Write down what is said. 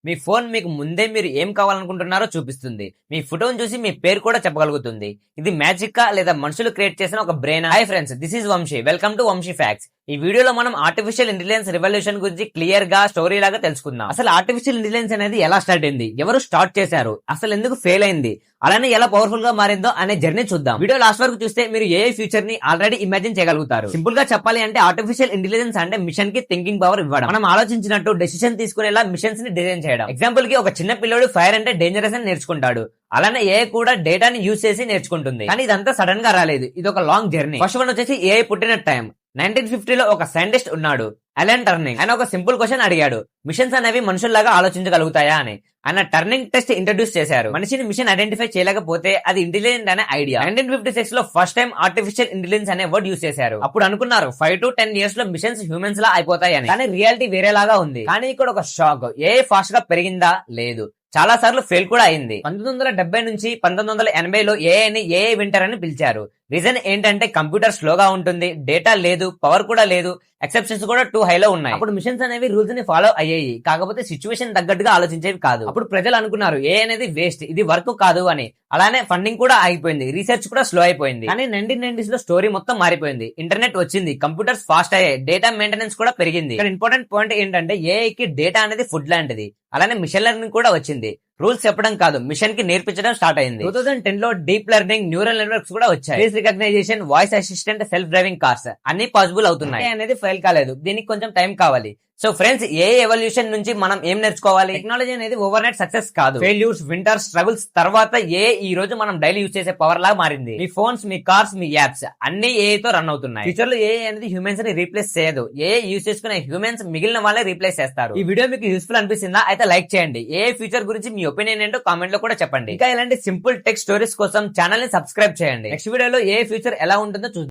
మీ phone మీకు ముందే మీరు ఏం కావాలనుకుంటున్నారో చూపిస్తుంది. మీ ఫోటోని చూసి మీ పేరు కూడా చెప్పగలుగుతుంది. ఇది మ్యాజిక్ లేదా మనుషులు క్రియేట్ చేసిన ఒక brain? Hi friends, this is Vamsi. Welcome to Vamsi facts. ఈ వీడియోలో మనం ఆర్టిఫిషియల్ ఇంటెలిజెన్స్ రివల్యూషన్ గురించి క్లియర్ గా స్టోరీ లాగా తెలుసుకుందాం. అసలు ఆర్టిఫిషియల్ ఇంటెలిజెన్స్ అనేది ఎలా స్టార్ట్ అయింది, ఎవరు స్టార్ట్ చేశారు, అసలు ఎందుకు ఫెయిల్ అయింది, అలానే ఎలా పవర్ఫుల్ గా మారిందో అనే జర్నీ చూద్దాం. వీడియో లాస్ట్ వరకు చూస్తే మీరు ఏ ఫ్యూచర్ ని ఆల్రెడీ ఇమాజిన్ చేయగలుగుతారు. సింపుల్ గా చెప్పాలి అంటే ఆర్టిఫిషియల్ ఇంటెలిజెన్స్ అంటే మిషన్ కి థింకింగ్ పవర్ ఇవ్వడం. మనం ఆలోచించినట్టు డెసిషన్ తీసుకునేలా మిషన్స్ ని డిజైన్ చేయడం. ఎగ్జాంపుల్ కి ఒక చిన్న పిల్లోడు ఫైర్ అంటే డేంజరస్ అని నేర్చుకుంటాడు. అలానే ఏ కూడా డేటాని యూజ్ చేసి నేర్చుకుంటుంది. కానీ ఇదంతా సడన్ గా రాలేదు, ఇది ఒక లాంగ్ జర్నీ. ఫస్ట్ వన్ వచ్చేసి ఏఐ పుట్టిన టైం. 1950లో ఒక సైంటిస్ట్ ఉన్నాడు, అలెన్ టర్నింగ్. ఆయన ఒక సింపుల్ క్వశ్చన్ అడిగాడు, మిషన్స్ అనేవి మనుషుల్లాగా ఆలోచించగలుగుతాయా అని. ఆయన టర్నింగ్ టెస్ట్ ఇంట్రడ్యూస్ చేశారు. మనిషిని మిషన్ ఐడెంటిఫై చేయలేకపోతే అది ఇంటెలిజెంట్ అనే ఐడియా. 1956 లో ఫస్ట్ టైం ఆర్టిఫిషియల్ ఇంటెలిజెన్స్ అనే వర్డ్ యూజ్ చేశారు. అప్పుడు అనుకున్నారు 5 to 10 years లో మిషన్స్ హ్యూమన్స్ లా అయిపోతాయని. కానీ రియాలిటీ వేరేలాగా ఉంది. కానీ ఇక్కడ ఒక షాక్, ఏఐ ఫాస్ట్ గా పెరిగిందా? లేదు, చాలా సార్లు ఫెయిల్ కూడా అయింది. 1970 నుంచి 1980లో ఏఐని ఏఐ వింటర్ అని పిలిచారు. రీజన్ ఏంటంటే కంప్యూటర్ స్లోగా ఉంటుంది, డేటా లేదు, పవర్ కూడా లేదు, ఎక్సెప్షన్స్ కూడా టూ హైలో ఉన్నాయి. అప్పుడు మిషన్స్ అనేవి రూల్స్ ని ఫాలో అయ్యాయి, కాకపోతే సిచ్యువేషన్ తగ్గట్టుగా ఆలోచించేవి కాదు. అప్పుడు ప్రజలు అనుకున్నారు ఏ అనేది వేస్ట్, ఇది వర్క్ కాదు అని. అలానే ఫండింగ్ కూడా ఆగిపోయింది, రీసెర్చ్ కూడా స్లో అయిపోయింది. కానీ 1990s లో స్టోరీ మొత్తం మారిపోయింది. ఇంటర్నెట్ వచ్చింది, కంప్యూటర్స్ ఫాస్ట్ అయ్యాయి, డేటా మెయింటెనెన్స్ కూడా పెరిగింది. ఇక్కడ ఇంపార్టెంట్ పాయింట్ ఏంటంటే ఏఐకి డేటా అనేది ఫుడ్ లాంటిది. అలానే మిషన్ లెర్నింగ్ కూడా వచ్చింది. రూల్స్ చెప్పడం కాదు, మిషన్ కి నేర్పించడం స్టార్ట్ అయింది. 2010 లో డీప్ లెర్నింగ్, న్యూరల్ నెట్వర్క్స్ కూడా వచ్చాయి. Face recognition, voice assistant, self driving cars అన్ని పాసిబుల్ అవుతున్నాయి. అనేది ఫెయిల్ కాలేదు, దీనికి కొంచెం టైం కావాలి. సో ఫ్రెండ్స్, ఏ ఎవల్యూషన్ నుంచి మనం ఏం నేర్చుకోవాలి? టెక్నాలజీ అనేది ఓవర్ నైట్ సక్సెస్ కాదు. ఫెయిల్యూర్స్, వింటర్స్, స్ట్రగుల్స్ తర్వాత ఈ రోజు మనం డైలీ యూజ్ చేసే పవర్ లాగా మారింది. మీ ఫోన్స్, మీ కార్స్, మీ యాప్స్ అన్ని ఏఐ తో రన్ అవుతున్నాయి. ఫ్యూచర్ లో ఏఐ అనేది హ్యూమన్స్ ని రీప్లేస్ చేయదు. ఏఐ యూజ్ చేసుకునే హ్యూమన్స్ మిగిలిన వాళ్ళే రీప్లేస్ చేస్తారు. ఈ వీడియో మీకు యూస్ఫుల్ అనిపిస్తుందా? అయితే లైక్ చేయండి. ఏఐ ఫ్యూచర్ గురించి మీ ఒపీనియన్ ఏంటో కామెంట్ లో కూడా చెప్పండి. ఇంకా ఇలాంటి సింపుల్ టెక్ స్టోరీస్ కోసం ఛానల్ ని సబ్స్క్రైబ్ చేయండి. నెక్స్ట్ వీడియోలో ఏఐ ఫ్యూచర్ ఎలా ఉంటుందో చూద్దాం.